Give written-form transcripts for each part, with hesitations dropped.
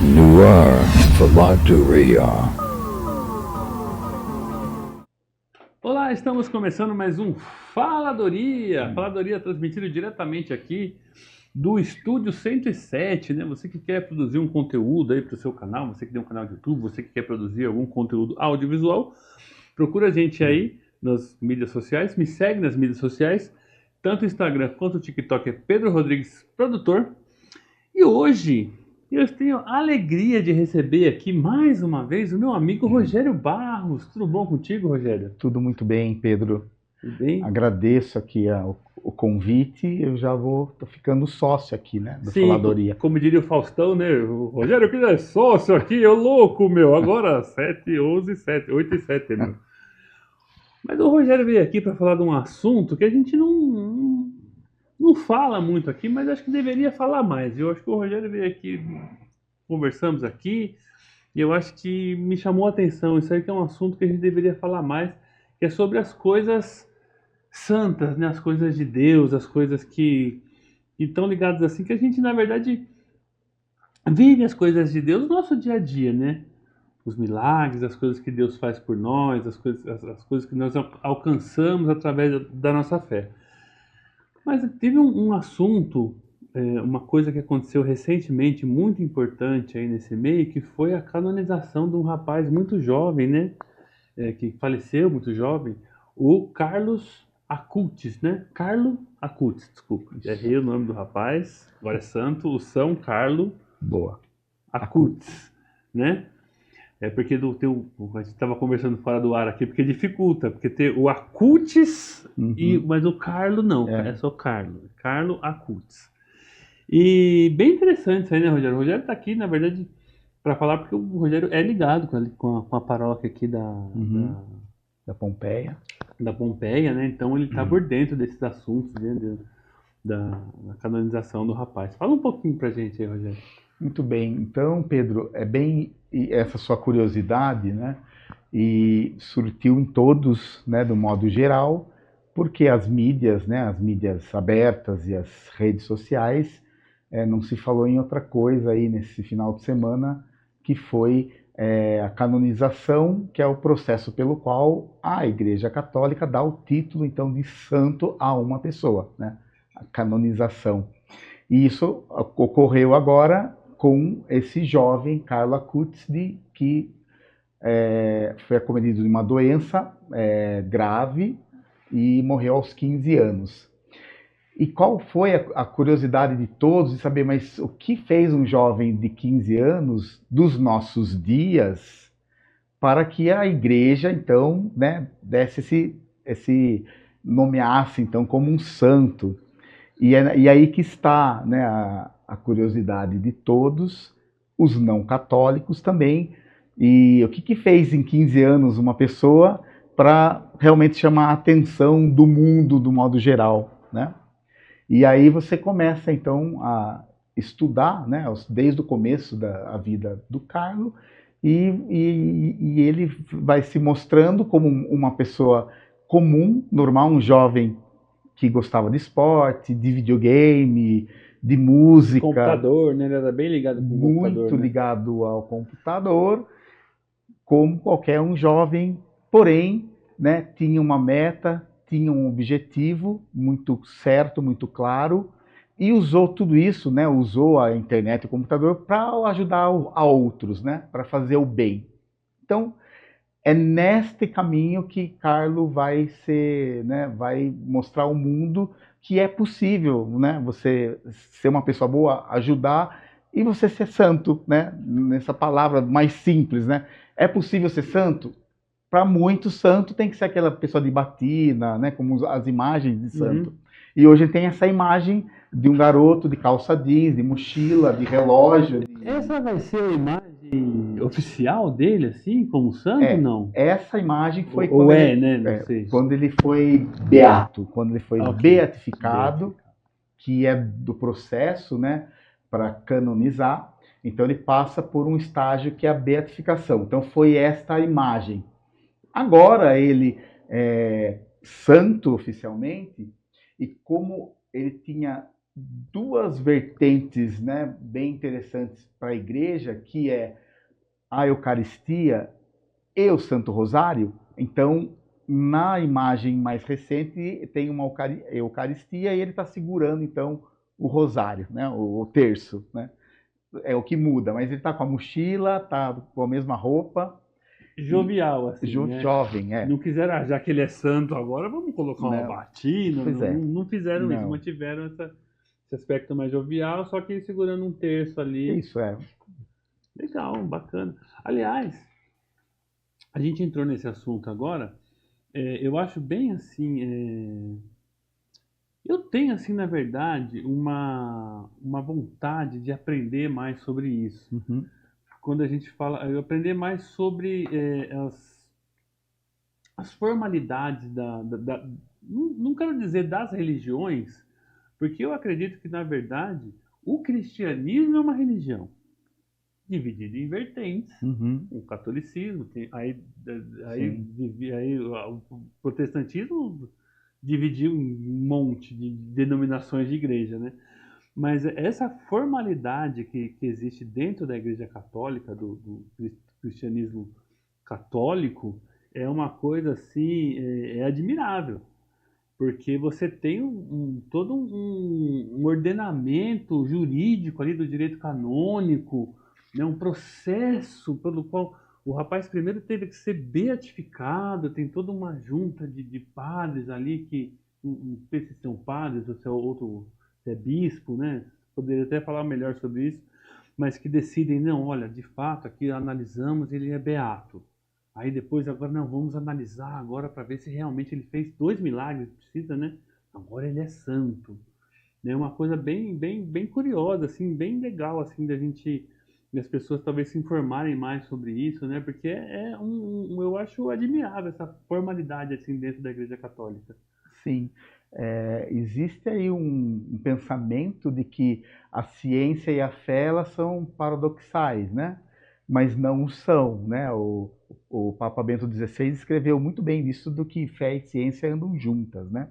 Noir Faladoria. Olá, estamos começando mais um Faladoria. Faladoria transmitido diretamente aqui do Estúdio 107, né? Você que quer produzir um conteúdo aí para o seu canal, você que tem um canal de YouTube, você que quer produzir algum conteúdo audiovisual, procura a gente aí nas mídias sociais, me segue nas mídias sociais, tanto o Instagram quanto o TikTok é Pedro Rodrigues Produtor. E hoje eu tenho a alegria de receber aqui mais uma vez o meu amigo Rogério Barros. Tudo bom contigo, Rogério? Tudo muito bem, Pedro. Tudo bem? Agradeço aqui o convite. Eu já tô ficando sócio aqui, né, do Sim, Faladoria. como diria o Faustão, né? O Rogério que é sócio aqui, eu louco, meu. Agora 7, 11, 7, 8 e 7, meu. Mas o Rogério veio aqui para falar de um assunto que a gente não fala muito aqui, mas acho que deveria falar mais. Eu acho que o Rogério veio aqui, conversamos aqui, e eu acho que me chamou a atenção. Isso aí que é um assunto que a gente deveria falar mais, que é sobre as coisas santas, né? As coisas de Deus, as coisas que estão ligadas assim, que a gente, na verdade, vive as coisas de Deus no nosso dia a dia, né? Os milagres, as coisas que Deus faz por nós, as coisas que nós alcançamos através da nossa fé. Mas teve um assunto, uma coisa que aconteceu recentemente, muito importante aí nesse meio, que foi a canonização de um rapaz muito jovem, né? Que faleceu muito jovem, o Carlos Acutis, né? Carlo Acutis, desculpa. Errei o nome do rapaz, agora é santo, o São Carlo Boa. Acutis, né? É porque a gente estava conversando fora do ar aqui, porque dificulta, porque tem o Acutis, mas o Carlo não, é só Carlo. Carlo Acutis. E bem interessante isso aí, né, Rogério? O Rogério está aqui, na verdade, para falar, porque o Rogério é ligado com a paróquia aqui Da Pompeia. da Pompeia, né? Então ele está por dentro desses assuntos, né, da canonização do rapaz. Fala um pouquinho pra gente aí, Rogério. Muito bem. Então, Pedro, é bem essa sua curiosidade, né? E surtiu em todos, né, do modo geral, porque as mídias, né, as mídias abertas e as redes sociais, não se falou em outra coisa aí nesse final de semana, que foi a canonização, que é o processo pelo qual a Igreja Católica dá o título, então, de santo a uma pessoa, né? A canonização. E isso ocorreu agora com esse jovem, Carlo Acutis, que foi acometido de uma doença grave e morreu aos 15 anos. E qual foi a curiosidade de todos de saber, mas o que fez um jovem de 15 anos dos nossos dias para que a igreja, então, né, desse nomeasse, então, como um santo? E aí que está, né, a curiosidade de todos, os não católicos também. E o que fez em 15 anos uma pessoa para realmente chamar a atenção do mundo, do modo geral, né? E aí você começa, então, a estudar, né, desde o começo da vida do Carlo, e ele vai se mostrando como uma pessoa comum, normal, um jovem que gostava de esporte, de videogame, de música. Computador, né? Ele era bem ligado com o computador. Muito né? ligado ao computador, como qualquer um jovem, porém, né, tinha uma meta, tinha um objetivo muito certo, muito claro, e usou tudo isso, né, usou a internet e o computador para ajudar a outros, né, para fazer o bem. Então, é neste caminho que Carlo vai vai mostrar ao mundo que é possível, né, você ser uma pessoa boa, ajudar e você ser santo, né, nessa palavra mais simples, né. É possível ser santo? Para muitos, santo tem que ser aquela pessoa de batina, né, como as imagens de santo. E hoje tem essa imagem de um garoto de calça jeans, de mochila, de relógio. Essa vai ser a imagem oficial dele, assim, como santo, não? Essa imagem foi Ou né? Não sei. quando ele foi beato, quando ele foi beatificado, que é do processo, né, para canonizar. Então ele passa por um estágio que é a beatificação. Então foi esta a imagem. Agora ele é santo oficialmente, e como ele tinha duas vertentes, né, bem interessantes para a igreja, que é a Eucaristia e o Santo Rosário. Então, na imagem mais recente, tem uma Eucaristia e ele está segurando, então, o rosário, né, o terço, né? É o que muda, mas ele está com a mochila, está com a mesma roupa, Jovial, assim, né? jovem, é. Não quiseram, já que ele é santo agora, vamos colocar uma Não. batina. Pois é. Não fizeram isso, Não. mantiveram esse aspecto mais jovial, só que segurando um terço ali. Isso é. Legal, bacana. Aliás, a gente entrou nesse assunto agora. Eu acho bem assim. Eu tenho, assim, na verdade, uma vontade de aprender mais sobre isso. Uhum. Quando a gente fala, eu aprender mais sobre as formalidades não quero dizer das religiões, porque eu acredito que, na verdade, o cristianismo é uma religião dividida em vertentes. Uhum. O catolicismo, aí Sim. o protestantismo dividiu em um monte de denominações de igreja, né? Mas essa formalidade que existe dentro da Igreja Católica, do cristianismo católico, é uma coisa assim, é admirável, porque você tem todo um ordenamento jurídico ali do direito canônico, né, um processo pelo qual o rapaz primeiro teve que ser beatificado, tem toda uma junta de padres ali que, não sei se são padres ou se é outro, se é bispo, né? Poderia até falar melhor sobre isso, mas que decidem, não, olha, de fato, aqui analisamos, ele é beato. Aí depois, agora não, vamos analisar agora para ver se realmente ele fez 2 milagres, precisa, né? Agora ele é santo. É uma coisa bem curiosa, assim, bem legal, assim, das pessoas talvez se informarem mais sobre isso, né? Porque eu acho admirável essa formalidade, assim, dentro da Igreja Católica. Sim. Existe aí um pensamento de que a ciência e a fé elas são paradoxais, né? Mas não são, né? O Papa Bento XVI escreveu muito bem disso, do que fé e ciência andam juntas, né?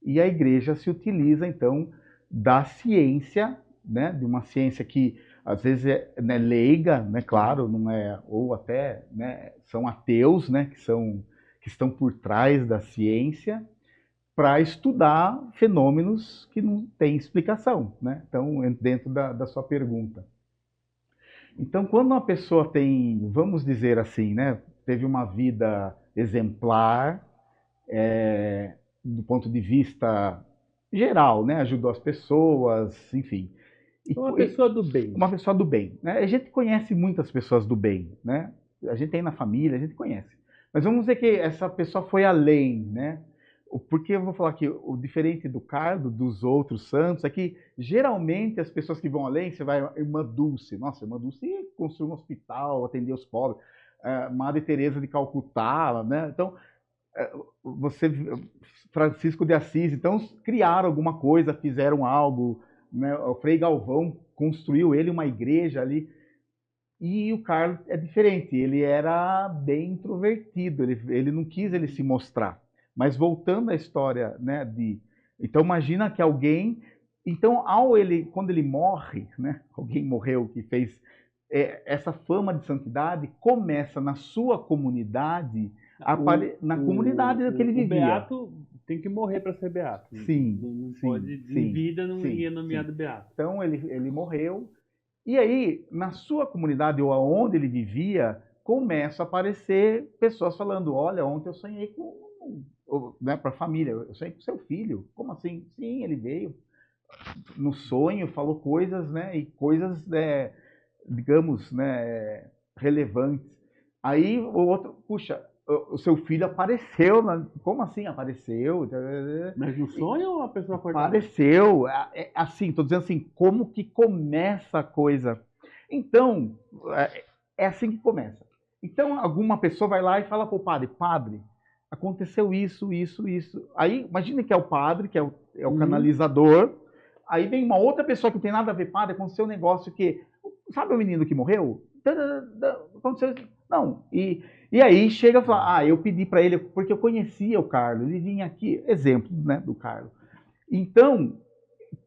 E a igreja se utiliza, então, da ciência, né? De uma ciência que às vezes é, né, leiga, né? Claro, não é, ou até, né, são ateus, né? Que estão por trás da ciência, para estudar fenômenos que não têm explicação, né? Então, dentro da sua pergunta. Então, quando uma pessoa tem, vamos dizer assim, né, teve uma vida exemplar, do ponto de vista geral, né, ajudou as pessoas, enfim. Uma pessoa do bem. Uma pessoa do bem, né? A gente conhece muitas pessoas do bem, né? A gente tem na família, a gente conhece. Mas vamos dizer que essa pessoa foi além, né? Porque eu vou falar que o diferente do Carlos, dos outros santos, é que geralmente as pessoas que vão além, você vai, Irmã Dulce, nossa, Irmã Dulce construiu um hospital, atendeu os pobres, Madre Teresa de Calcutá, né? Então, você, Francisco de Assis, então criaram alguma coisa, fizeram algo, né? O Frei Galvão construiu ele uma igreja ali. E o Carlos é diferente, ele era bem introvertido, ele não quis ele se mostrar. Mas voltando à história, né, então imagina que alguém, então quando ele morre, né, alguém morreu que fez essa fama de santidade, começa na sua comunidade, na comunidade que ele vivia. O beato tem que morrer para ser beato. Sim, não sim, pode, sim, em vida não sim, ia nomeado sim. beato. Então ele morreu. E aí, na sua comunidade ou aonde ele vivia, começa a aparecer pessoas falando: olha, ontem eu sonhei né, para a família, eu sonhei com seu filho. Como assim? Sim, ele veio no sonho, falou coisas, né, e coisas, digamos, né, relevantes. Aí o outro, puxa, o seu filho apareceu, como assim apareceu? Mas no sonho ou a pessoa acordava? Apareceu, assim, estou dizendo assim, como que começa a coisa. Então, é assim que começa. Então, alguma pessoa vai lá e fala para o padre: padre, aconteceu isso, isso, isso. Aí, imagine que é o padre, que é o canalizador. Aí vem uma outra pessoa que não tem nada a ver: padre, aconteceu um negócio que... Sabe o menino que morreu? Aconteceu isso. Não, e aí chega e fala: eu pedi para ele, porque eu conhecia o Carlos, ele vinha aqui, exemplo, né, do Carlos. Então,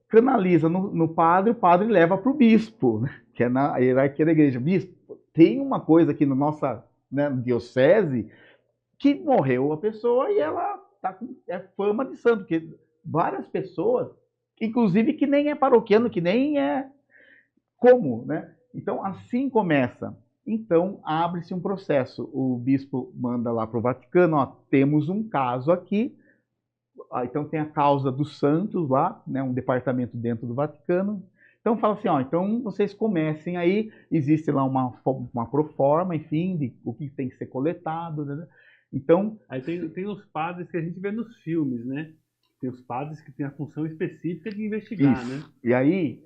canaliza no padre, o padre leva para o bispo, né? Que é na hierarquia da igreja. Bispo, tem uma coisa aqui na nossa, né, diocese que morreu a pessoa e ela tá com fama de santo, porque várias pessoas, inclusive que nem é paroquiano, que nem é como, né? Então, assim começa. Então, abre-se um processo. O bispo manda lá para o Vaticano, ó, temos um caso aqui. Então, tem a causa dos santos lá, né, um departamento dentro do Vaticano. Então, fala assim, ó, então vocês comecem aí, existe lá uma proforma, enfim, de o que tem que ser coletado, né? Então, Aí tem os padres que a gente vê nos filmes, né? Tem os padres que têm a função específica de investigar, isso. né? E aí,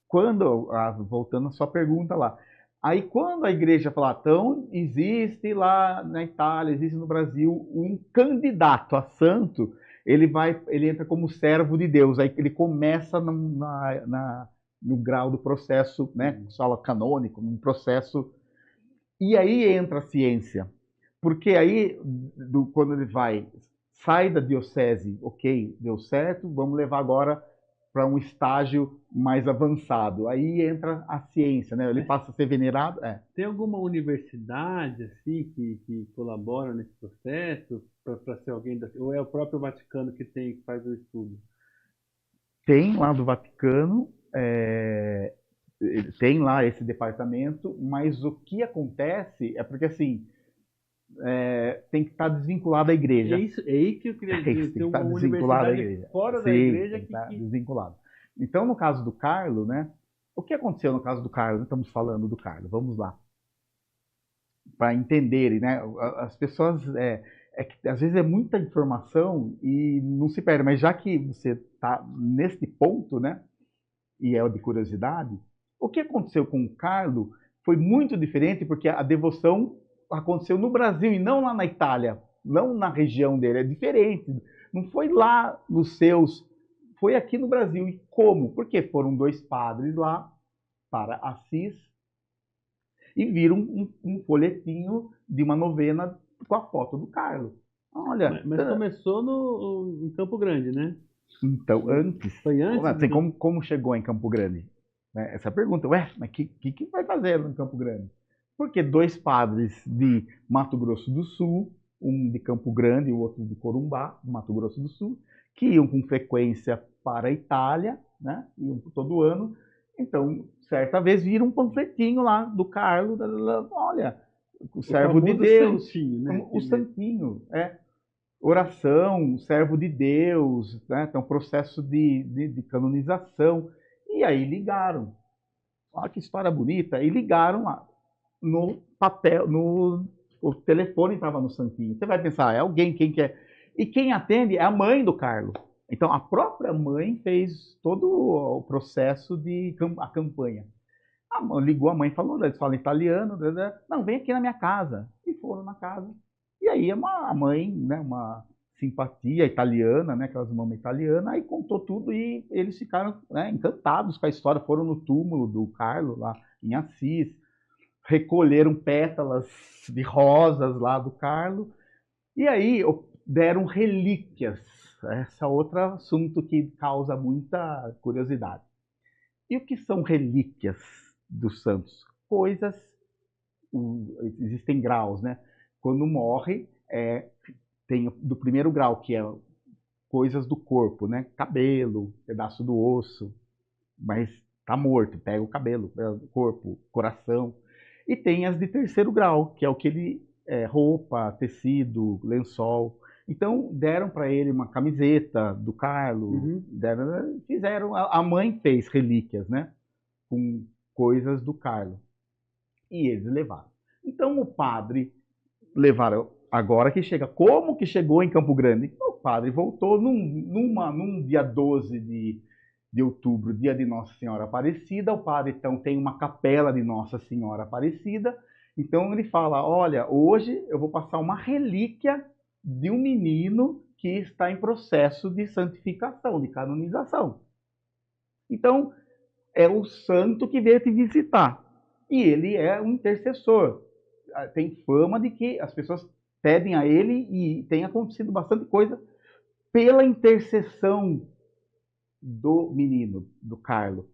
voltando à sua pergunta lá, aí quando a igreja fala, então existe lá na Itália, existe no Brasil um candidato a santo, ele entra como servo de Deus, aí ele começa no grau do processo, né, sala canônico, um processo, e aí entra a ciência, porque aí quando ele sai da diocese, ok, deu certo, vamos levar agora para um estágio mais avançado. Aí entra a ciência, né? Ele passa a ser venerado. Tem alguma universidade assim que colabora nesse processo para ser alguém ou é o próprio Vaticano que faz o estudo? Tem lá do Vaticano, tem lá esse departamento, mas o que acontece é porque assim tem que estar desvinculado da igreja. É aí que eu queria dizer, tem uma universidade fora da igreja que está desvinculado. Então, no caso do Carlo, né? O que aconteceu no caso do Carlo? Estamos falando do Carlo. Vamos lá. Para entenderem, né? As pessoas que às vezes é muita informação e não se perde. Mas já que você está nesse ponto, né? E é de curiosidade, o que aconteceu com o Carlo foi muito diferente porque a devoção aconteceu no Brasil e não lá na Itália, não na região dele, é diferente. Não foi lá nos seus, foi aqui no Brasil. E como? Porque foram dois padres lá para Assis e viram um folhetinho de uma novena com a foto do Carlo. Olha, mas começou em Campo Grande, né? Então, antes. Foi antes? Assim, como chegou em Campo Grande? Né? Essa pergunta, mas o que vai fazer em Campo Grande? Porque dois padres de Mato Grosso do Sul, um de Campo Grande e o outro de Corumbá, Mato Grosso do Sul, que iam com frequência para a Itália, né? Iam todo ano. Então, certa vez viram um panfletinho lá do Carlo, olha, o servo de Deus, santinho, né? O santinho, oração, servo de Deus, né? Então, processo de canonização. E aí ligaram. Olha que história bonita. E ligaram lá. No papel, o telefone estava no santinho. Você vai pensar, é alguém, quem que é? E quem atende é a mãe do Carlo. Então, a própria mãe fez todo o processo a campanha. Ligou a mãe e falou, eles falam italiano, não, vem aqui na minha casa. E foram na casa. E aí a mãe, né, uma simpatia italiana, né, aquelas mamães italianas, aí contou tudo e eles ficaram, né, encantados com a história, foram no túmulo do Carlo, lá em Assis, recolheram pétalas de rosas lá do Carlo, e aí deram relíquias. Esse é outro assunto que causa muita curiosidade. E o que são relíquias dos santos? Coisas, existem graus, né? Quando morre, tem do primeiro grau, que é coisas do corpo, né? Cabelo, pedaço do osso, mas tá morto, pega o cabelo, o corpo, coração. E tem as de terceiro grau, que é o que ele roupa, tecido, lençol. Então deram para ele uma camiseta do Carlo, fizeram, a mãe fez relíquias, né, com coisas do Carlo. E eles levaram. Então o padre levaram, agora que chega, como que chegou em Campo Grande? O padre voltou num dia 12 de outubro, dia de Nossa Senhora Aparecida. O padre, então, tem uma capela de Nossa Senhora Aparecida. Então, ele fala, olha, hoje eu vou passar uma relíquia de um menino que está em processo de santificação, de canonização. Então, é o santo que veio te visitar. E ele é um intercessor. Tem fama de que as pessoas pedem a ele e tem acontecido bastante coisa pela intercessão do menino, do Carlo.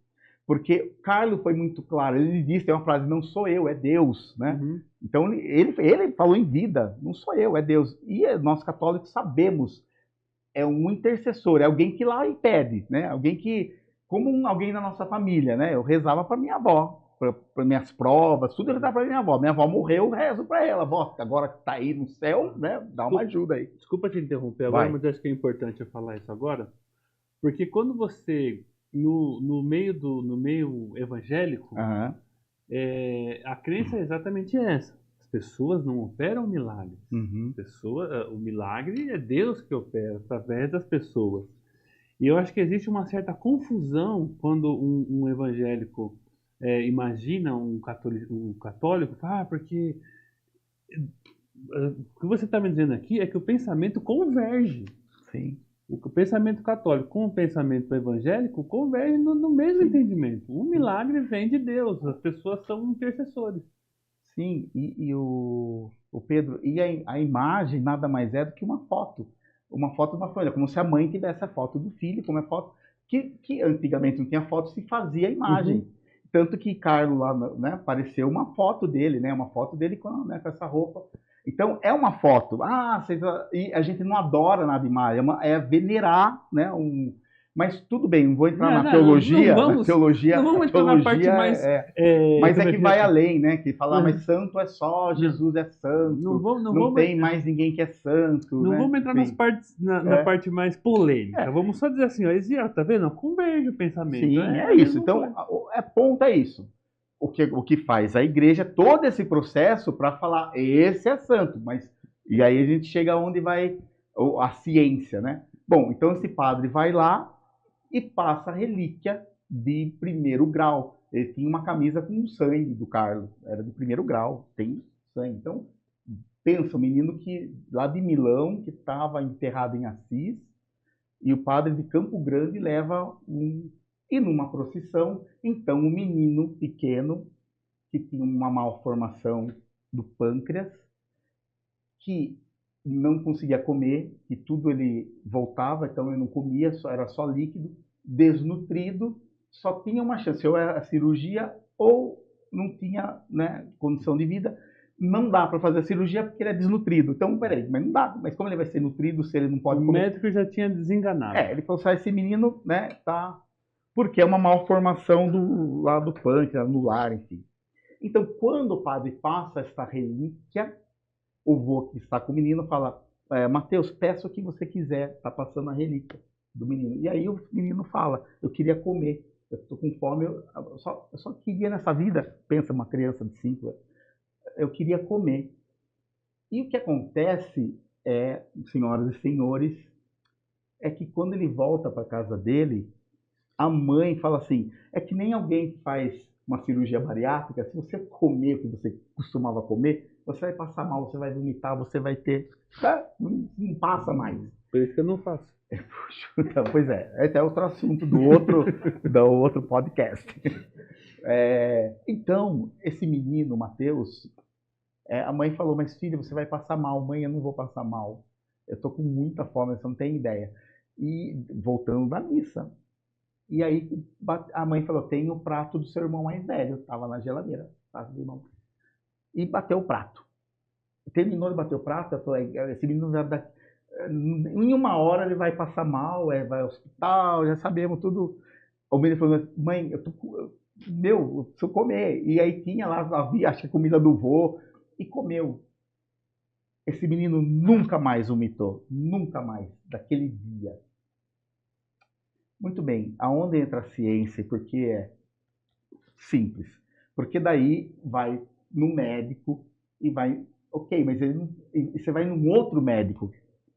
Porque Carlo foi muito claro, ele disse, tem uma frase, não sou eu, é Deus, né? Uhum. Então ele falou em vida, não sou eu, é Deus. E nós católicos sabemos, é um intercessor, é alguém que lá impede, né? Alguém que, alguém da nossa família, né? Eu rezava para minha avó, para minhas provas, tudo eu rezava para minha avó. Minha avó morreu, eu rezo para ela, avó, agora que tá aí no céu, né? Dá uma ajuda aí. Desculpa te interromper agora, Vai. mas acho que é importante eu falar isso agora, porque quando você, no meio evangélico, Aham. a crença é exatamente essa. As pessoas não operam milagres. Uhum. O milagre é Deus que opera através das pessoas. E eu acho que existe uma certa confusão quando um evangélico imagina um católico, fala, porque o que você está me dizendo aqui é que o pensamento converge. Sim. O pensamento católico com o pensamento evangélico convergem no mesmo entendimento. O milagre vem de Deus, as pessoas são intercessores. Sim, e o Pedro, e a imagem nada mais é do que uma foto. Uma foto de uma família, como se a mãe tivesse a foto do filho, como é foto. Que antigamente não tinha foto, se fazia a imagem. Uhum. Tanto que Carlos lá, né, apareceu uma foto dele, né? Uma foto dele né, com essa roupa. Então, é uma foto. E a gente não adora nada de imagem, é venerar, né? Mas tudo bem, não vou entrar na teologia. Não vamos entrar na parte mais. Mas como é que é? vai além, né? Que falar, Uhum. mas santo é só, Jesus é santo. Não Tem mais ninguém que é santo. Não né? vamos entrar Enfim. na parte mais polêmica. Vamos só dizer assim, ó, tá vendo? Converge o pensamento. Sim, é isso. Então, ponto é isso. O que faz a igreja, todo esse processo para falar, esse é santo, e aí a gente chega onde vai a ciência, né? Bom, então esse padre vai lá e passa a relíquia de primeiro grau. Ele tinha uma camisa com sangue do Carlos, era de primeiro grau, tem sangue. Então, pensa, o menino que lá de Milão, que estava enterrado em Assis, e o padre de Campo Grande leva e numa procissão, então o menino pequeno, que tinha uma malformação do pâncreas, que não conseguia comer, que tudo ele voltava, então ele não comia, era só líquido, desnutrido, só tinha uma chance, ou era a cirurgia, ou não tinha, né, condição de vida. Não dá para fazer a cirurgia porque ele é desnutrido. Então, peraí, mas não dá. Mas como ele vai ser nutrido se ele não pode comer? O médico já tinha desenganado. Ele falou assim, esse menino, né, tá... Porque é uma malformação do lado do pâncreas, anular, enfim. Então, quando o padre passa esta relíquia, o vô que está com o menino fala, Mateus, peça o que você quiser, está passando a relíquia do menino. E aí o menino fala, eu queria comer, eu estou com fome, eu só queria nessa vida, pensa uma criança de 5 anos, eu queria comer. E o que acontece senhoras e senhores, é que quando ele volta para a casa dele, a mãe fala assim, é que nem alguém que faz uma cirurgia bariátrica, se você comer o que você costumava comer, você vai passar mal, você vai vomitar, você vai ter... Não passa mais. Por isso que eu não faço. Então, pois esse é outro assunto do outro podcast. Então, esse menino, Mateus, a mãe falou, mas filho, você vai passar mal. Mãe, eu não vou passar mal. Eu estou com muita fome, você não tem ideia. E voltando da missa. E aí a mãe falou, tem o prato do seu irmão mais velho. Estava na geladeira, prato do irmão. E bateu o prato. Terminou de bater o prato, eu falei, esse menino em 1 hora ele vai passar mal, vai ao hospital, já sabemos tudo. O menino falou, mãe, eu preciso comer. E aí tinha lá, havia, acho que comida do vô, e comeu. Esse menino nunca mais vomitou, nunca mais, daquele dia. Muito bem, aonde entra a ciência? Porque é simples. Porque daí vai no médico e vai, ok, mas você vai num outro médico,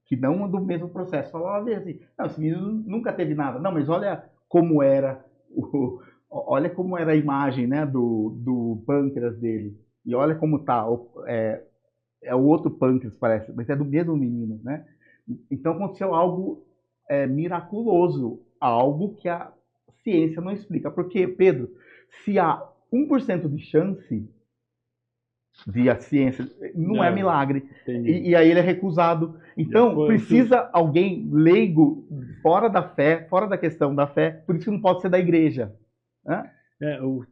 que não é do mesmo processo. Fala, assim, não, esse menino nunca teve nada. Não, mas olha como era olha como era a imagem, né, do pâncreas dele. E olha como tá. É o outro pâncreas, parece, mas é do mesmo menino, né? Então aconteceu algo miraculoso, algo que a ciência não explica. Porque, Pedro, se há 1% de chance, de a ciência. Não é Não. milagre. Entendi. E aí ele é recusado. Então, Já foi, precisa alguém leigo, fora da fé, fora da questão da fé, por isso que não pode ser da igreja. Né?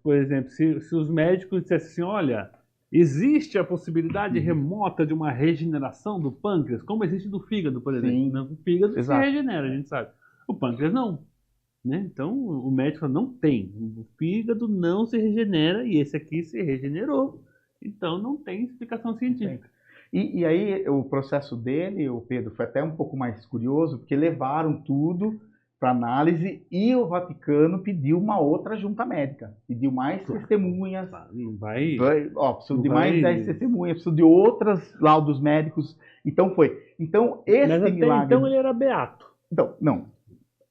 Por exemplo, se os médicos dissessem assim, olha, existe a possibilidade remota de uma regeneração do pâncreas, como existe do fígado, por exemplo. Sim. Né? O fígado Exato. se regenera, a gente sabe. O pâncreas não. Né? Então, o médico fala, não tem. O fígado não se regenera e esse aqui se regenerou. Então, não tem explicação científica. E aí, o processo dele, o Pedro, foi até um pouco mais curioso, porque levaram tudo para análise e o Vaticano pediu uma outra junta médica. Pediu mais testemunhas. Não vai... Preciso não de mais vai- 10 testemunhas, preciso de outros laudos médicos. Então foi. Então, Mas este até milagre. então ele era beato. Então, não.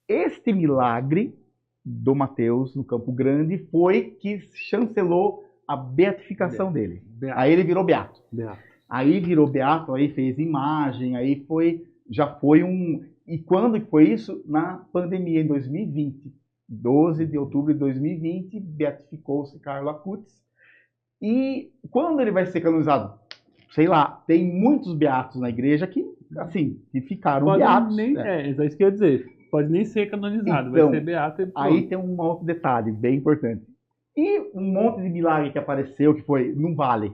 Este milagre do Mateus no Campo Grande foi que chancelou a beatificação dele. Beato. Aí ele virou beato. Beato. Aí virou beato, aí fez imagem, aí já foi um... E quando que foi isso? Na pandemia, em 2020. 12 de outubro de 2020, beatificou-se Carlo Acutis. E quando ele vai ser canonizado? Sei lá, tem muitos beatos na igreja que, assim, que ficaram Pode beatos. nem, né? é isso que eu ia dizer. Pode nem ser canonizado, Então, vai ser beato e pronto. Aí tem um outro detalhe bem importante. E um monte de milagre que apareceu, que foi, não vale.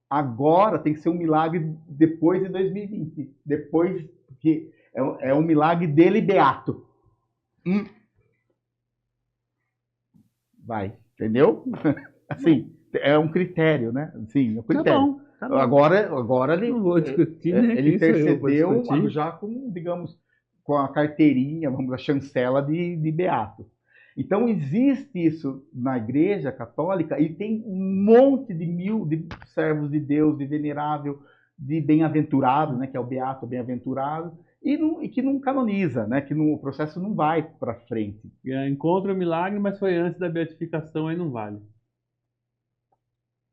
Agora tem que ser um milagre depois de 2020. Depois, porque é um milagre dele beato. Vai, entendeu? Assim, é um critério, né? Sim, é um critério. Tá bom. Agora ele, Não vou discutir, né? ele Quem sou eu pra intercedeu discutir? já com, digamos, com a carteirinha, vamos, a chancela de beato. Então existe isso na Igreja Católica e tem um monte de servos de Deus, de venerável, de bem-aventurado, né, que é o beato bem-aventurado, e que não canoniza, né, que o processo não vai para frente. Encontra o milagre, mas foi antes da beatificação, aí não vale.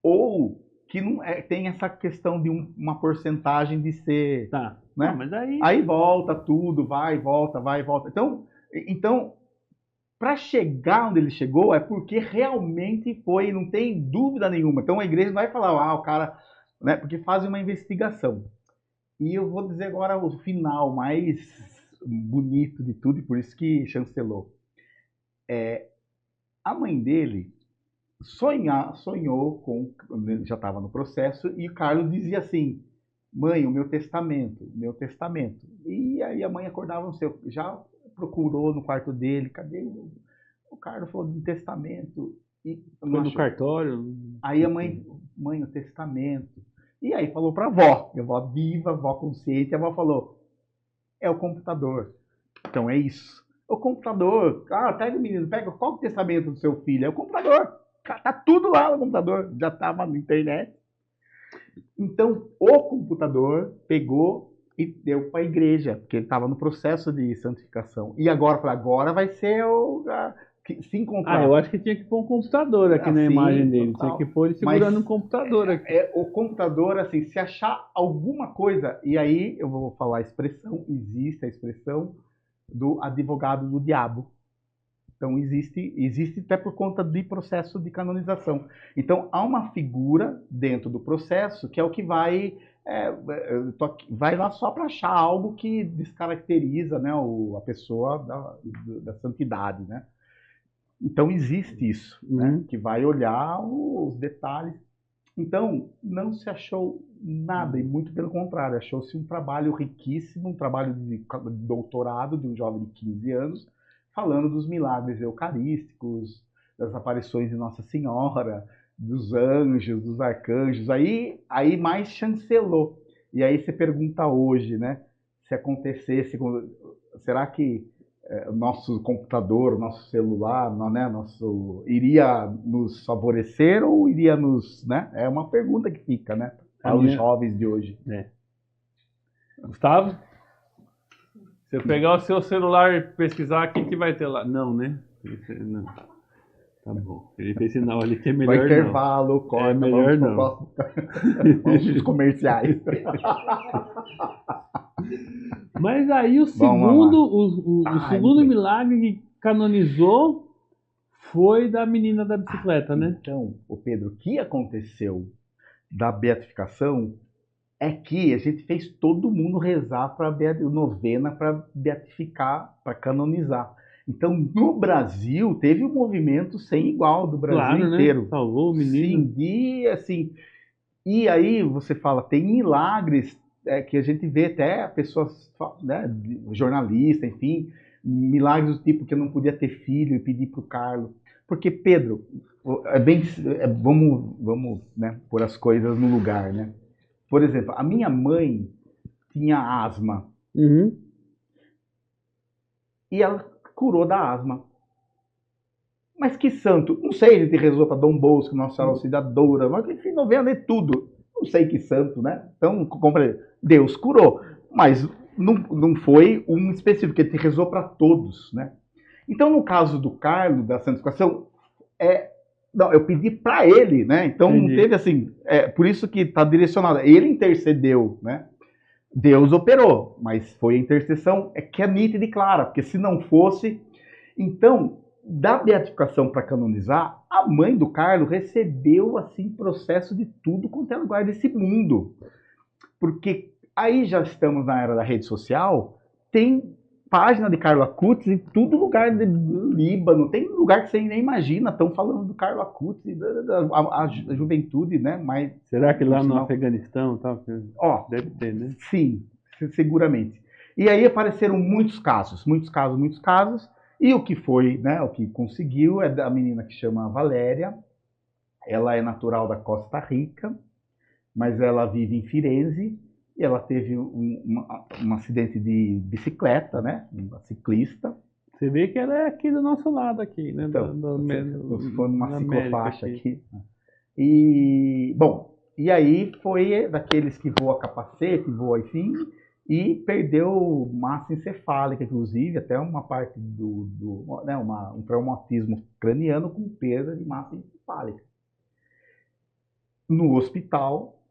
Ou que não tem essa questão de uma porcentagem de ser... Tá. Né? Não, mas aí... Aí volta tudo, vai, volta. Então para chegar onde ele chegou é porque realmente foi, não tem dúvida nenhuma. Então a igreja não vai falar, o cara, né? Porque fazem uma investigação. E eu vou dizer agora o final mais bonito de tudo, e por isso que chancelou. A mãe dele sonhou com, já estava no processo, e o Carlos dizia assim: mãe, o meu testamento. E aí a mãe acordava, já procurou no quarto dele, cadê o Carlos falou do testamento. E Foi no cartório. Aí a mãe, o testamento. E aí falou para a avó viva, avó consciente, a avó falou: é o computador. Então é isso. O computador, pega o menino, qual o testamento do seu filho? É o computador. Tá tudo lá no computador, já estava na internet. Então, o computador pegou e deu para a igreja, porque ele estava no processo de santificação. E agora vai ser se encontrar. Eu acho que tinha que pôr um computador aqui na imagem dele. Total. Tinha que pôr ele segurando um computador aqui. O computador, assim, se achar alguma coisa, e aí eu vou falar a expressão, existe a expressão do advogado do diabo. Então, existe até por conta do processo de canonização. Então, há uma figura dentro do processo que é o que vai lá só para achar algo que descaracteriza, né, a pessoa da santidade, né? Então, existe isso, né, que vai olhar os detalhes. Então, não se achou nada, e muito pelo contrário, achou-se um trabalho riquíssimo, um trabalho de doutorado de um jovem de 15 anos, falando dos milagres eucarísticos, das aparições de Nossa Senhora, dos anjos, dos arcanjos, aí mais chancelou. E aí você pergunta hoje, né, se acontecesse, será que nosso computador, nosso celular, né, iria nos favorecer ou iria nos... Né? É uma pergunta que fica, né, aos jovens de hoje. Gustavo? Se eu pegar o seu celular e pesquisar, o que vai ter lá? Não, né? Não. Tá bom. Ele fez sinal ali que é melhor não. Intervalo, corta, melhor não. Vamos os comerciais. Mas aí o segundo milagre que canonizou foi da menina da bicicleta, né? Então, o Pedro, o que aconteceu? da beatificação é que a gente fez todo mundo rezar para novena para beatificar, para canonizar. Então, no Brasil, teve um movimento sem igual do Brasil Claro, inteiro. né? Salvou o menino. Sim, e assim, e aí você fala, tem milagres que a gente vê até pessoas, né, jornalista, enfim, milagres do tipo que eu não podia ter filho e pedir para o Carlos. Porque, Pedro, vamos, né, pôr as coisas no lugar, né? Por exemplo, a minha mãe tinha asma Uhum. e ela curou da asma. Mas que santo? Não sei, a gente rezou para Dom Bosco, Nossa Senhora Auxiliadora, mas enfim, novena e tudo. Não sei que santo, né? Então, Deus curou, mas não foi um específico, que ele rezou para todos, né? Então, no caso do Carlos, da santificação, não, eu pedi para ele, né? Então, não teve assim, por isso que está direcionado. Ele intercedeu, né? Deus operou, mas foi a intercessão que é nítida e clara, porque se não fosse... Então, da beatificação para canonizar, a mãe do Carlos recebeu assim processo de tudo quanto é lugar desse mundo. Porque aí já estamos na era da rede social, tem página de Carlo Acutis em todo lugar do Líbano, tem lugar que você nem imagina, estão falando do Carlo Acutis, a juventude, né? Mas, será que lá no Afeganistão tal? Deve ter, né? Sim, seguramente. E aí apareceram muitos casos. E o que foi, né, o que conseguiu é da menina que chama Valéria. Ela é natural da Costa Rica, mas ela vive em Firenze. E ela teve um acidente de bicicleta, né? Uma ciclista. Você vê que ela é aqui do nosso lado, aqui, né? Então, foi numa ciclofaixa aqui. E, bom, e aí foi daqueles que voa capacete, voa, enfim, e perdeu massa encefálica, inclusive, até uma parte né, um traumatismo craniano com perda de massa encefálica. No hospital,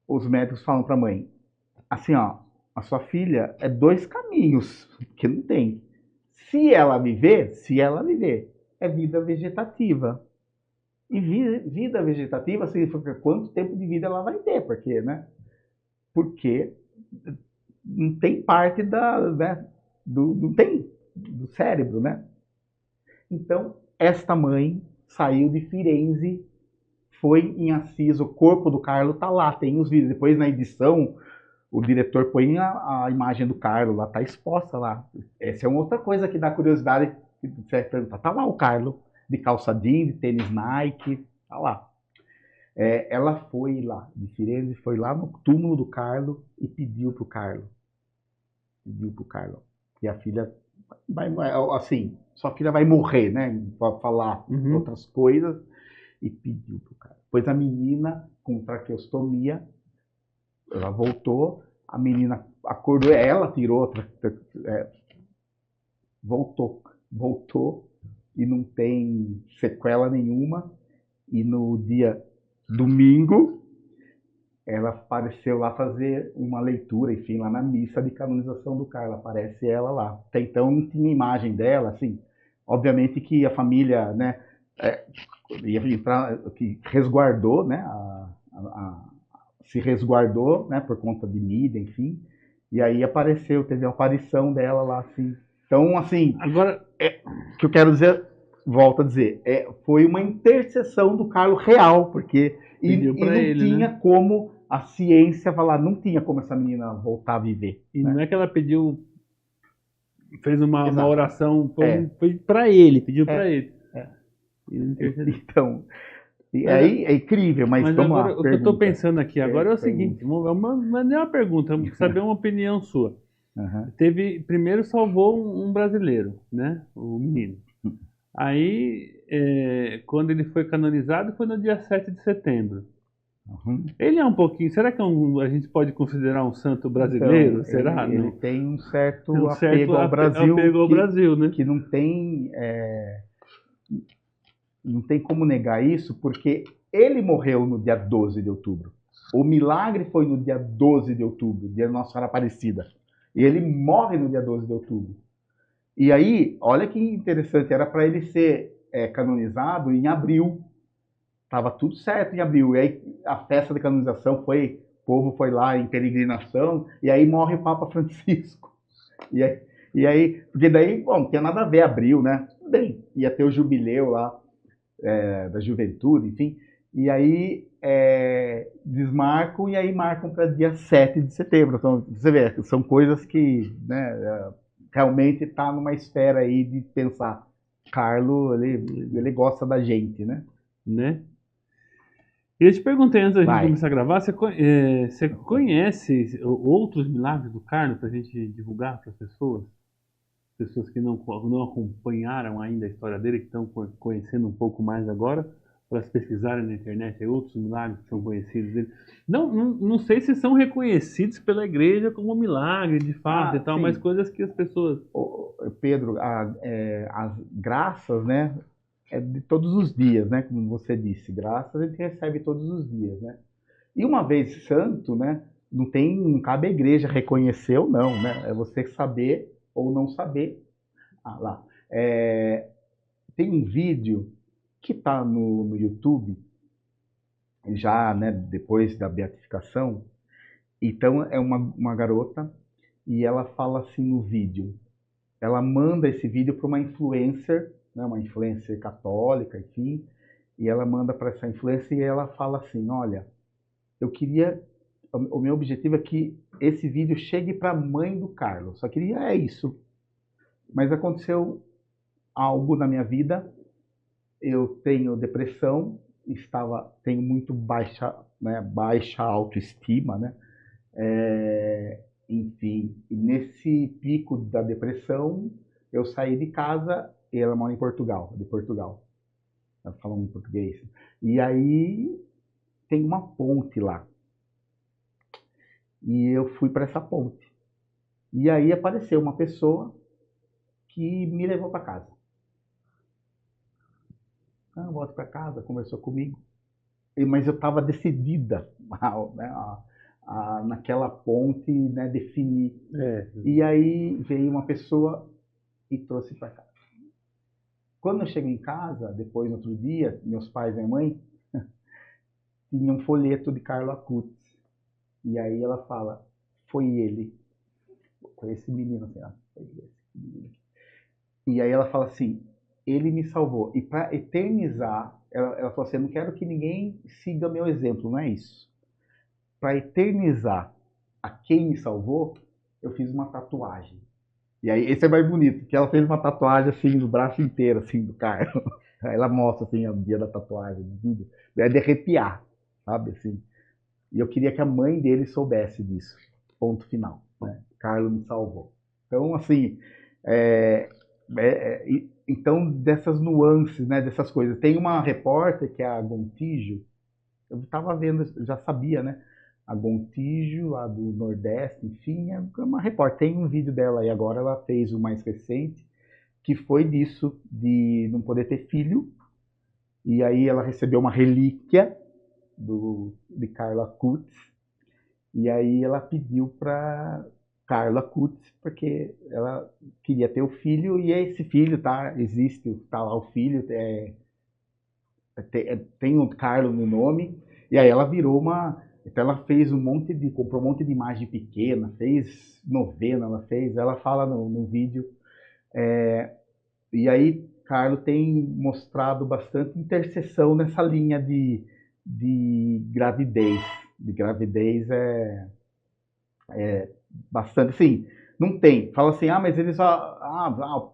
os médicos falam para a mãe, assim, ó, a sua filha é 2 caminhos, que não tem. Se ela viver, é vida vegetativa. E vida vegetativa significa quanto tempo de vida ela vai ter, porque, né? Porque não tem parte né, não tem do cérebro, né? Então, esta mãe saiu de Firenze, foi em Assis, o corpo do Carlo tá lá, tem os vídeos. Depois, na edição, o diretor põe a imagem do Carlo lá, tá exposta lá. Essa é uma outra coisa que dá curiosidade, que você vai perguntar, tá lá o Carlo, de calça jeans, de tênis Nike, tá lá. Ela foi lá, de Firenze, foi lá no túmulo do Carlo e pediu pro Carlo. E a filha vai, assim, sua filha vai morrer, né? Pra falar outras coisas. E pediu pro Carlo. Pois a menina, com traqueostomia, ela voltou, a menina acordou, ela tirou, voltou, e não tem sequela nenhuma. E no dia domingo, ela apareceu lá fazer uma leitura, enfim, lá na missa de canonização do Carlo. Aparece ela lá. Até então não tinha imagem dela, assim. Obviamente que a família, né, que resguardou, né, se resguardou, né, por conta de mídia, enfim. E aí teve a aparição dela lá, assim. Então, assim, agora, o que eu quero dizer, volto a dizer, foi uma intercessão do Carlo real, porque não tinha, né, como a ciência falar, não tinha como essa menina voltar a viver. E né? Não é que ela fez uma oração, foi para ele, pediu para ele. Então, aí é incrível, mas vamos agora, lá. O que eu estou pensando aqui agora é o seguinte, não é uma pergunta, vamos saber uma opinião sua. Primeiro salvou um brasileiro, né, o menino. Aí, quando ele foi canonizado, foi no dia 7 de setembro. Ele é um pouquinho... Será que a gente pode considerar um santo brasileiro? Então, será? Ele tem um certo apego ao Brasil, né? Que não tem... não tem como negar isso, porque ele morreu no dia 12 de outubro. O milagre foi no dia 12 de outubro, dia da Nossa Senhora Aparecida. E ele morre no dia 12 de outubro. E aí, olha que interessante, era para ele ser canonizado em abril. Tava tudo certo em abril. E aí a festa de canonização foi, o povo foi lá em peregrinação, e aí morre o Papa Francisco. E aí, porque daí, bom, não tinha nada a ver abril, né? Bem, ia ter o jubileu lá da juventude, enfim. E aí desmarcam e aí marcam para dia 7 de setembro. Então, você vê, são coisas que, né, realmente está numa esfera aí de pensar. Carlo, ele gosta da gente, né? Né? E eu te perguntei antes da gente Vai. começar a gravar, você conhece outros milagres do Carlos para a gente divulgar para as pessoas? Pessoas que não acompanharam ainda a história dele, que estão conhecendo um pouco mais agora, para elas pesquisarem na internet, outros milagres que são conhecidos dele. Não sei se são reconhecidos pela igreja como milagre, de fato, e tal, sim. mas coisas que as pessoas... Pedro, as graças, né, é de todos os dias, né, como você disse, graças a gente recebe todos os dias, né. E uma vez santo, né, não cabe a igreja reconhecer ou não, né, é você saber ou não saber. Lá. Tem um vídeo que está no YouTube, já, né, depois da beatificação. Então é uma garota e ela fala assim no vídeo. Ela manda esse vídeo para né, uma influencer católica, enfim, e ela manda para essa influencer e ela fala assim, olha, o meu objetivo é que esse vídeo chegue para a mãe do Carlos, só queria isso. Mas aconteceu algo na minha vida, eu tenho depressão, tenho muito baixa autoestima, né? Enfim, nesse pico da depressão, eu saí de casa e ela mora em Portugal, de Portugal. Ela fala um português. E aí tem uma ponte lá. E eu fui para essa ponte. E aí apareceu uma pessoa que me levou para casa. Volto para casa, conversou comigo. Mas eu estava decidida naquela ponte, né, definir. E aí veio uma pessoa e trouxe para casa. Quando eu cheguei em casa, depois, no outro dia, meus pais e minha mãe tinham um folheto de Carlo Acutis. E aí ela fala, foi ele. Foi esse menino, assim, foi esse menino. E aí ela fala assim, ele me salvou. E para eternizar, ela falou assim, eu não quero que ninguém siga meu exemplo, não é isso. Para eternizar a quem me salvou, eu fiz uma tatuagem. E aí, esse é mais bonito, que ela fez uma tatuagem assim no braço inteiro, assim, do Carlos. Aí ela mostra assim o dia da tatuagem, no vídeo. É de arrepiar, sabe, assim. E eu queria que a mãe dele soubesse disso. Ponto final. Né? Carlos me salvou. Então, assim, então dessas nuances, né, dessas coisas. Tem uma repórter que é a Gontijo. Eu estava vendo, já sabia, né? A Gontijo, lá do Nordeste, enfim, é uma repórter. Tem um vídeo dela aí agora, ela fez o mais recente, que foi disso, de não poder ter filho, e aí ela recebeu uma relíquia de Carlo Acutis, e aí ela pediu para Carlo Acutis, porque ela queria ter o filho, e esse filho, tá lá o filho, tem o Carlo no nome, e aí ela virou então ela fez comprou um monte de imagem pequena, fez novena, ela fala no vídeo, e aí Carlo tem mostrado bastante intercessão nessa linha de gravidez. De gravidez bastante, sim, não tem. Fala assim, mas ele só,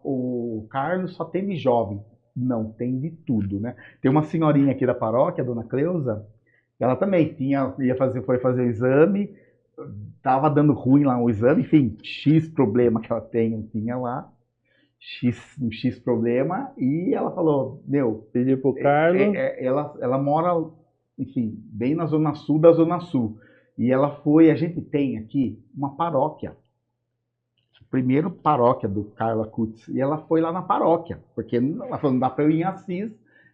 o Carlos só tem de jovem. Não, tem de tudo, né? Tem uma senhorinha aqui da paróquia, a dona Cleusa, ela também foi fazer o exame, tava dando ruim lá o exame, enfim, X problema que ela tinha lá, um X problema, e ela falou, pediu pro Carlos, ela mora, enfim, bem na zona sul da zona sul, e a gente tem aqui uma paróquia, primeiro paróquia do Carlo Acutis, e ela foi lá na paróquia, porque ela falou, não dá para eu ir em Assis,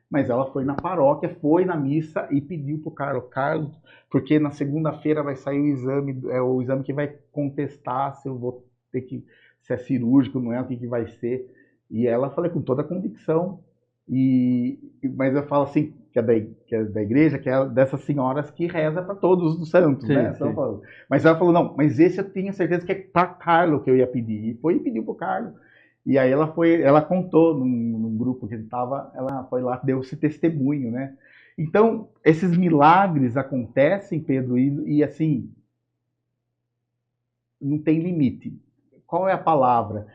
mas ela foi na paróquia, foi na missa e pediu para o Carlos, porque na segunda-feira vai sair o exame que vai contestar se eu vou ter que, se é cirúrgico, não é, o que vai ser. E ela falou com toda a convicção, Mas eu falo assim, que é da igreja, que é dessas senhoras que reza para todos os santos, Sim, né? sim. Então, mas ela falou, não, mas esse eu tenho certeza que é para Carlo que eu ia pedir. E foi e pediu para o Carlo. E aí ela contou num grupo que ele estava, ela foi lá, deu esse testemunho, né? Então, esses milagres acontecem, Pedro, e assim, não tem limite. Qual é a palavra?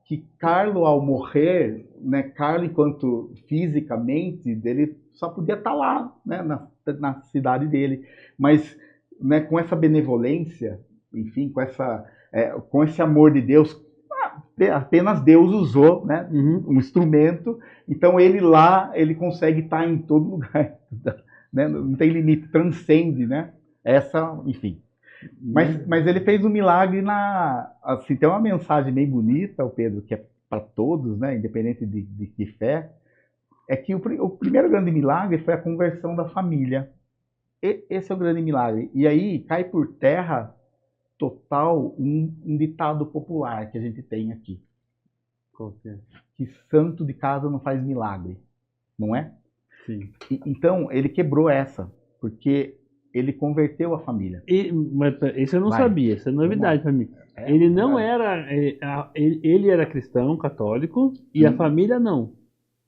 Que Carlo, ao morrer, né, Carlo, enquanto fisicamente, ele só podia estar lá, né, na cidade dele, mas, né, com essa benevolência, enfim, com esse amor de Deus, apenas Deus usou, né, um instrumento, então ele lá, ele consegue estar em todo lugar, né, não tem limite, transcende, né, enfim. Mas ele fez um milagre assim, tem uma mensagem bem bonita, o Pedro, que é para todos, né, independente de fé, é que o primeiro grande milagre foi a conversão da família. Esse é o grande milagre. E aí cai por terra total um ditado popular que a gente tem aqui. Qual que é? Que santo de casa não faz milagre, não é? Sim. Então ele quebrou essa, porque ele converteu a família. Mas isso eu não Vai. sabia, isso é novidade para mim. Ele não era. Ele era cristão, católico, e a família não.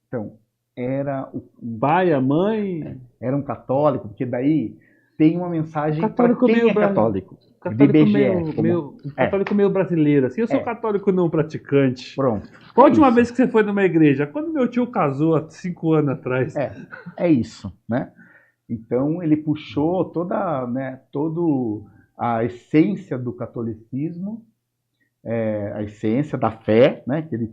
Então, era o Pai, a mãe. era um católico, porque daí tem uma mensagem para Católico quem meio é católico. Católico de IBGE, católico meio brasileiro, assim. Eu sou católico não praticante. Pronto. Qual a última vez que você foi numa igreja? Quando meu tio casou há 5 anos atrás. É isso, né? Então ele puxou toda a essência do catolicismo, a essência da fé, né, que ele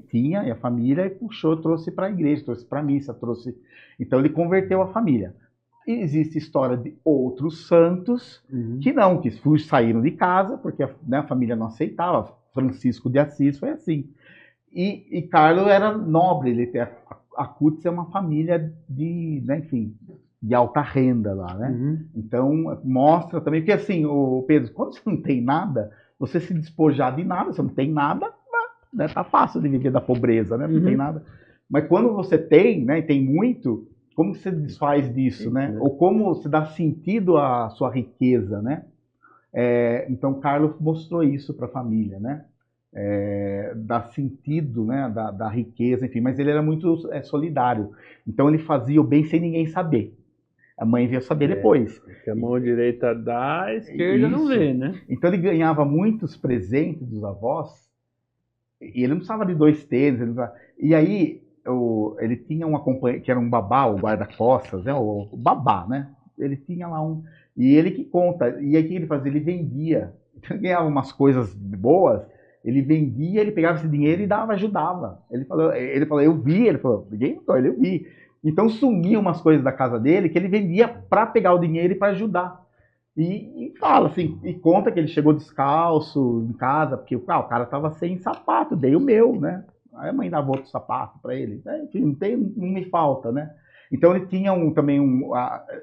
tinha, e a família, e puxou, trouxe para a igreja, trouxe para a missa, trouxe. Então ele converteu a família. E existe história de outros santos que saíram de casa, porque a família não aceitava. Francisco de Assis foi assim. E Carlo era nobre, a Cutz é uma família de alta renda lá, né? Então, mostra também, porque assim, Pedro, quando você não tem nada, você se despojar de nada, você não tem nada, né? Tá fácil de viver da pobreza, né? Não tem nada. Mas quando você tem, né, e tem muito, como você desfaz disso, né? Ou como você dá sentido à sua riqueza, né? Então, Carlos mostrou isso para a família, né? Dá sentido, né, da riqueza, enfim, mas ele era muito solidário. Então ele fazia o bem sem ninguém saber. A mãe veio saber depois. Que a mão direita dá, a esquerda não vê, né? Então ele ganhava muitos presentes dos avós, e ele não precisava de 2 tênis. E aí ele tinha uma companhia, que era um babá, o guarda-costas, né, o babá, né? Ele tinha lá e ele que conta. E aí o que ele fazia? Ele vendia. Então, ele ganhava umas coisas boas, ele vendia, ele pegava esse dinheiro e ajudava. Ele falou, eu vi, ele falou, ninguém notou, eu vi. Então sumiam umas coisas da casa dele que ele vendia para pegar o dinheiro e para ajudar. E fala assim, e conta que ele chegou descalço em casa, porque o cara estava sem sapato, dei o meu, né? Aí a mãe dava outro sapato para ele. Enfim, não me falta, né? Então ele tinha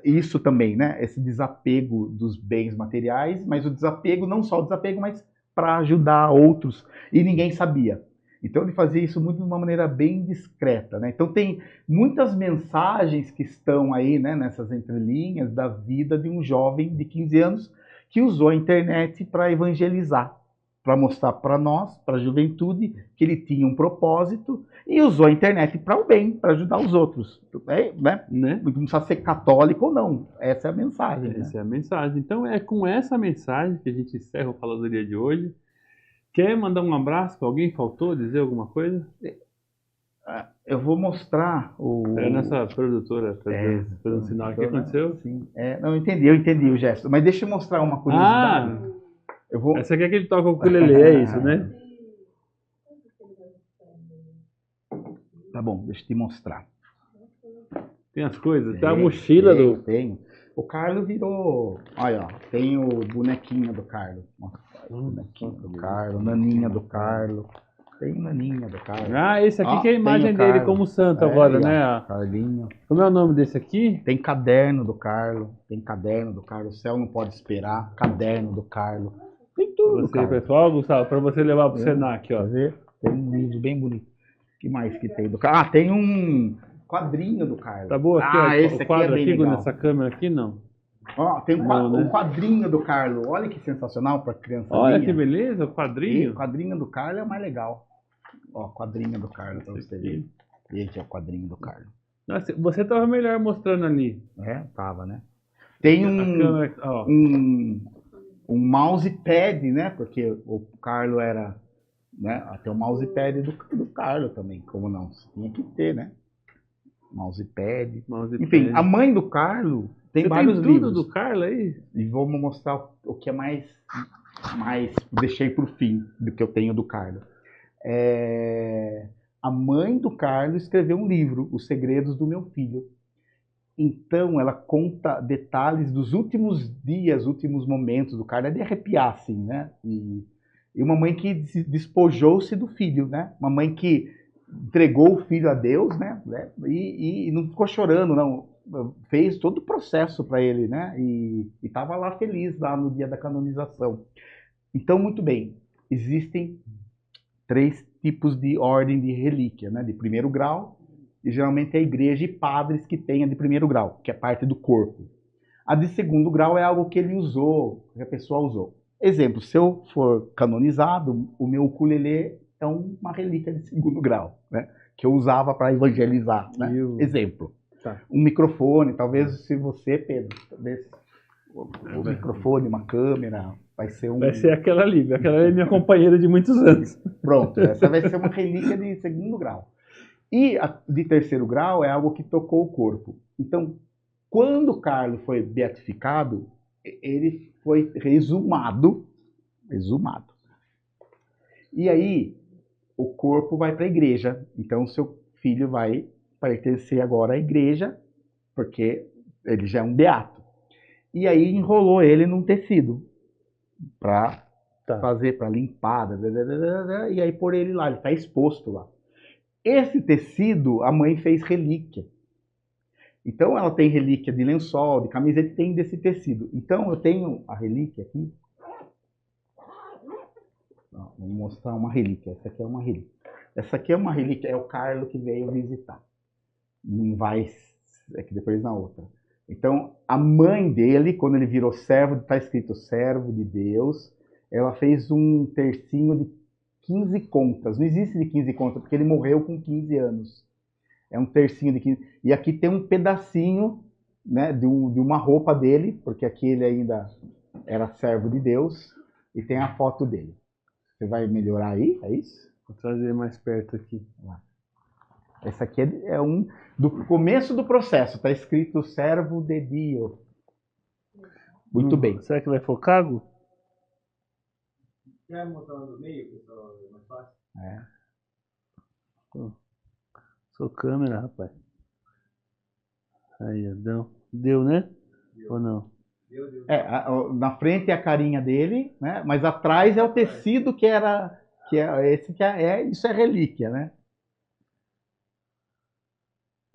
isso também, né? Esse desapego dos bens materiais, mas o desapego, não só o desapego, mas para ajudar outros, e ninguém sabia. Então ele fazia isso muito de uma maneira bem discreta, né? Então tem muitas mensagens que estão aí, né, nessas entrelinhas da vida de um jovem de 15 anos que usou a internet para evangelizar, para mostrar para nós, para a juventude, que ele tinha um propósito e usou a internet para o bem, para ajudar os outros, né? Não precisa ser católico ou não, essa é a mensagem. Essa é a mensagem. Então é com essa mensagem que a gente encerra o Faladoria de hoje. Quer mandar um abraço para alguém? Faltou dizer alguma coisa? Eu vou mostrar É nessa produtora, fazendo um sinal. O que aconteceu? Sim. Não, eu entendi o gesto. Mas deixa eu mostrar uma curiosidade. Essa aqui é que ele toca o ukulele, é isso, né? Tá bom, deixa eu te mostrar. Tem as coisas, tem a mochila do... Tem. O Carlo virou... Olha, ó, tem o bonequinho do Carlo. Bonequinho do Carlo, naninha do Carlo. Tem naninha do Carlo. Esse aqui que é a imagem dele como santo agora, né? Carlinho. Como é o nome desse aqui? Tem caderno do Carlo. O céu não pode esperar. Caderno do Carlo. Tem tudo, Carlo. Pessoal, Gustavo, para você levar pro Senac, ó. Tem um livro bem bonito. O que mais que tem do Carlo? Tem quadrinho do Carlo. Tá bom aqui, Ah, ó, esse o aqui quadro é bem aqui, legal. nessa câmera aqui, não. Ó, tem Não, né? um quadrinho do Carlo. Olha que sensacional para criança. Olha que beleza, o E quadrinho. o quadrinho do Carlo é o mais legal. Ó, quadrinho do Carlo para você ver. Esse é o quadrinho do Carlo. Nossa, você tava melhor mostrando ali. É, tava, né? Tem A câmera, ó. um mousepad, né? Porque o Carlo era, né? Até o mousepad do Carlo também, como não? Tinha que ter, né? Mousepad. Mousepad. Enfim, a mãe do Carlo tem Você vários tem tudo livros. do Carlo aí? E vou mostrar o que é mais deixei para o fim do que eu tenho do Carlo. A mãe do Carlo escreveu um livro, Os Segredos do Meu Filho. Então, ela conta detalhes dos últimos dias, últimos momentos do Carlo. É de arrepiar, assim, né? E uma mãe que despojou-se do filho, né? Uma mãe que entregou o filho a Deus, né? E não ficou chorando, não. Fez todo o processo para ele, né? E estava lá feliz, lá no dia da canonização. Então, muito bem. Existem 3 tipos de ordem de relíquia, né? De primeiro grau, e geralmente é a igreja e padres que têm a de primeiro grau, que é parte do corpo. A de segundo grau é algo que ele usou, que a pessoa usou. Exemplo, se eu for canonizado, o meu ukulele é uma relíquia de segundo grau, né? Que eu usava para evangelizar, né? Exemplo. Tá. Um microfone, talvez se você, Pedro, talvez um microfone, uma câmera, vai ser um... Vai ser aquela ali é minha companheira de muitos anos. Pronto, essa vai ser uma relíquia de segundo grau. E a de terceiro grau é algo que tocou o corpo. Então, quando Carlo foi beatificado, ele foi exumado. E aí, o corpo vai para a igreja. Então, seu filho vai pertencer agora à igreja, porque ele já é um beato. E aí, enrolou ele num tecido para fazer, para limpar, e aí pôr ele lá, ele está exposto lá. Esse tecido, a mãe fez relíquia. Então, ela tem relíquia de lençol, de camiseta, tem desse tecido. Então, eu tenho a relíquia aqui. Vou mostrar uma relíquia. Essa aqui é uma relíquia. Essa aqui é uma relíquia, é o Carlo que veio visitar. Não vai, é que depois na outra. Então, a mãe dele, quando ele virou servo, está escrito servo de Deus, ela fez um tercinho de 15 contas. Não existe de 15 contas, porque ele morreu com 15 anos. É um tercinho de 15. E aqui tem um pedacinho, né, de uma roupa dele, porque aqui ele ainda era servo de Deus, e tem a foto dele. Você vai melhorar aí? É isso? Vou trazer mais perto aqui. Essa aqui é um do começo do processo. Está escrito servo de Dio. Muito bem. Será que vai focado? Quer mostrar no meio, pessoal? É mais fácil? Sou câmera, rapaz. Aí, deu, né? Ou não? Deu. Na frente é a carinha dele, né? Mas atrás é o tecido que isso é relíquia, né?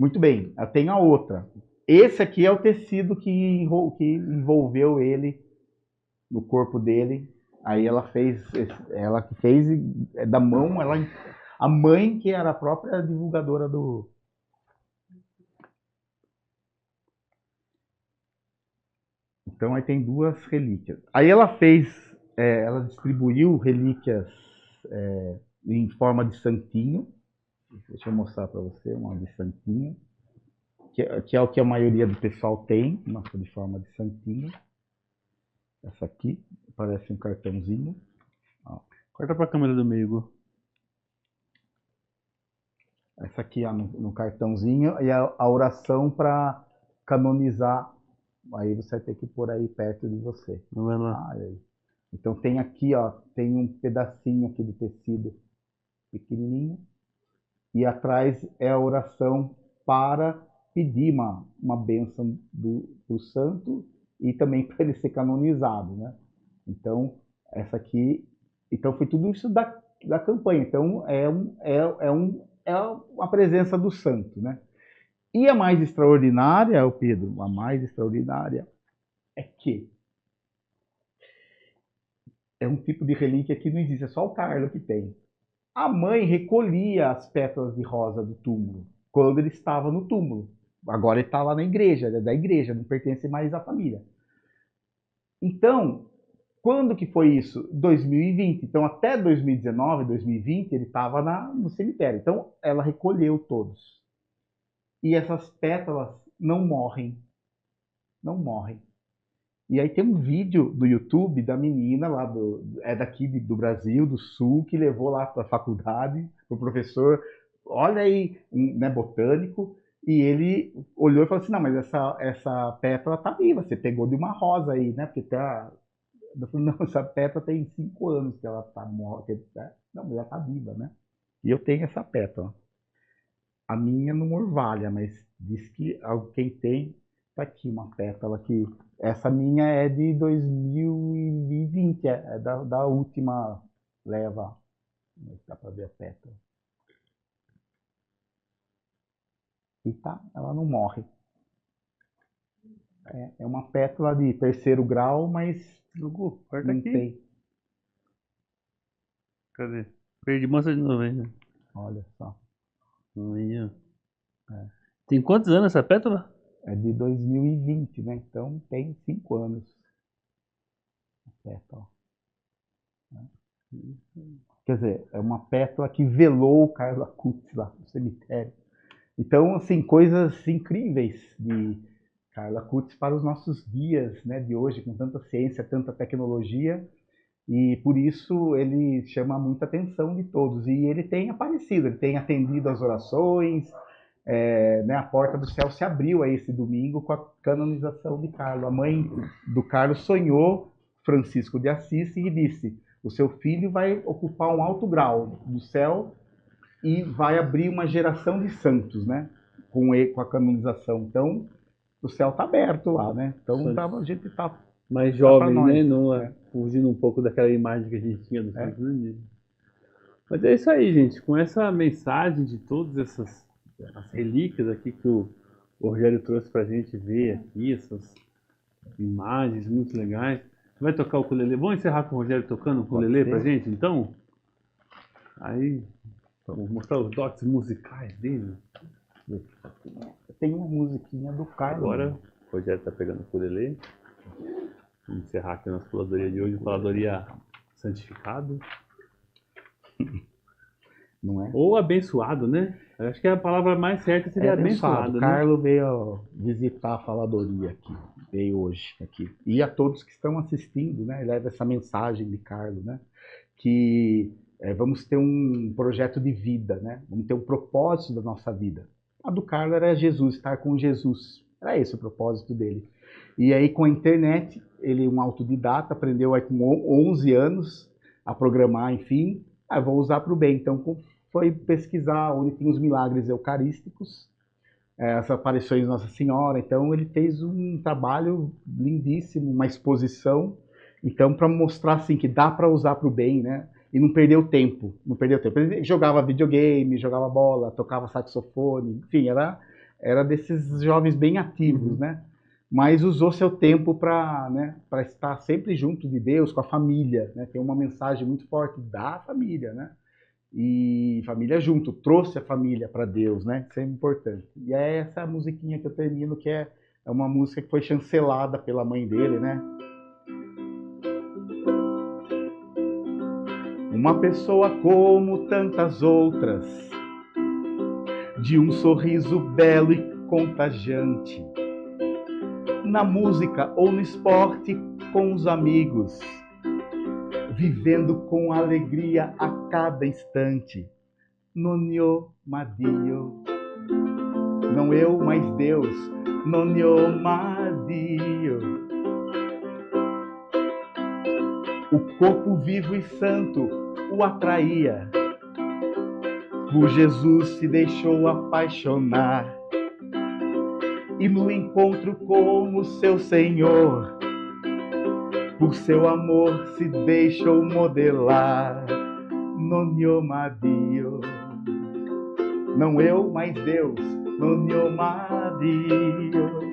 Muito bem, eu tenho a outra. Esse aqui é o tecido que envolveu ele no corpo dele. Aí ela fez da mão, a mãe que era a própria divulgadora do... Então aí tem 2 relíquias. Aí ela distribuiu relíquias em forma de santinho. Deixa eu mostrar para você uma de santinho, que é o que a maioria do pessoal tem, uma de forma de santinho. Essa aqui parece um cartãozinho. Ó. Corta pra câmera do meio, Gu. Essa aqui no cartãozinho e a oração para canonizar. Aí você vai ter que pôr aí perto de você. Não vai lá. Então tem aqui, ó, tem um pedacinho aqui de tecido pequenininho. E atrás é a oração para pedir uma bênção do santo e também para ele ser canonizado, né? Então, essa aqui... Então, foi tudo isso da campanha. Então, é a presença do santo, né? E a mais extraordinária, Pedro, a mais extraordinária é que é um tipo de relíquia que não existe, é só o Carlo que tem. A mãe recolhia as pétalas de rosa do túmulo. quando ele estava no túmulo. Agora ele está lá na igreja, ele é da igreja, não pertence mais à família. Então, quando que foi isso? 2020. Então, até 2019, 2020, ele estava no cemitério. Então, ela recolheu todos. E essas pétalas não morrem. Não morrem. E aí tem um vídeo do YouTube da menina lá, daqui do Brasil, do Sul, que levou lá para a faculdade, o professor, olha aí, né, botânico, e ele olhou e falou assim, não, mas essa pétala tá viva, você pegou de uma rosa aí, né, porque tá... Eu falei, não, essa pétala tem 5 anos que ela tá morta, não, mas ela tá viva, né? E eu tenho essa pétala. A minha não orvalha, mas diz que quem tem, tá aqui uma pétala que... Essa minha é de 2020, é da última leva. Dá para ver a pétala. E tá, ela não morre. É uma pétala de 3º grau, mas Jogou, corta não aqui. tem. Cadê? Perdi, mostra de novo aí, né? Olha só. Aí, ó. Tem quantos anos essa pétala? É de 2020, né? Então tem 5 anos. A pétala. Quer dizer, é uma pétala que velou o Carlo Acutis lá no cemitério. Então, assim, coisas incríveis de Carlo Acutis para os nossos dias, né, de hoje, com tanta ciência, tanta tecnologia, e por isso ele chama muita atenção de todos. E ele tem aparecido, ele tem atendido às orações, né, a porta do céu se abriu aí esse domingo com a canonização de Carlo. A mãe do Carlos sonhou Francisco de Assis e disse: o seu filho vai ocupar um alto grau do céu e vai abrir uma geração de santos, né? Com a canonização. Então, o céu está aberto lá, né? Então, a gente está mais jovem, nós, né? Não, fugindo um pouco daquela imagem que a gente tinha do Santos, né? Mas é isso aí, gente. Com essa mensagem de todas essas relíquias aqui que o Rogério trouxe pra gente ver aqui, essas imagens muito legais. Vai tocar o ukulele? Vamos encerrar com o Rogério tocando o ukulele pra gente, então? Aí, vamos mostrar os dotes musicais dele. Tem uma musiquinha do Carlos. Agora, o Rogério tá pegando o ukulele. Vamos encerrar aqui a nossa faladoria de hoje, faladoria santificado. Não é? Ou abençoado, né? Eu acho que a palavra mais certa seria abençoado, O né? Carlos veio visitar a faladoria aqui, veio hoje aqui. E a todos que estão assistindo, né? Leva essa mensagem de Carlos, né? Que vamos ter um projeto de vida, né? Vamos ter um propósito da nossa vida. A do Carlos era Jesus, estar com Jesus. Era esse o propósito dele. E aí com a internet, ele é um autodidata, aprendeu aí com 11 anos a programar, enfim. Vou usar para o bem. Então foi pesquisar onde tem os milagres eucarísticos, as aparições de Nossa Senhora. Então ele fez um trabalho lindíssimo, uma exposição. Então para mostrar assim que dá para usar para o bem, né? E não perdeu tempo, não perdeu tempo. Ele jogava videogame, jogava bola, tocava saxofone, enfim, era desses jovens bem ativos, né? Mas usou seu tempo para, né, para estar sempre junto de Deus, com a família, né? Tem uma mensagem muito forte da família, né? E família junto, trouxe a família para Deus, né? Isso é importante. E é essa musiquinha que eu termino, que é uma música que foi chancelada pela mãe dele, né? Uma pessoa como tantas outras, de um sorriso belo e contagiante, na música ou no esporte com os amigos, vivendo com alegria a cada instante. Nonio Madio, não eu, mas Deus, Nonio Madio. O corpo vivo e santo o atraía, por Jesus se deixou apaixonar, e no encontro com o seu Senhor, por seu amor se deixou modelar. Nonio Madio, não eu, mas Deus, Nonio Madio.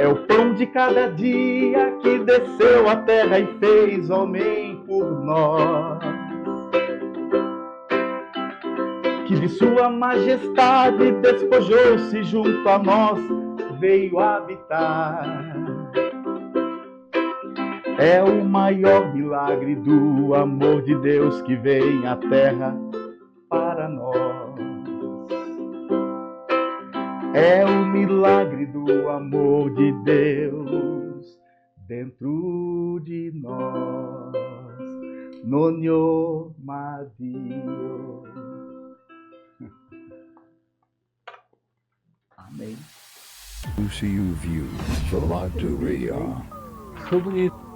É o pão de cada dia que desceu à terra e fez homem por nós. que de sua majestade despojou-se junto a nós, veio habitar. É o maior milagre do amor de Deus que vem à terra para nós. É o milagre do amor de Deus dentro de nós. Nonho Madio. Amém. UCU Views, Falatu Ria. Sou bonito.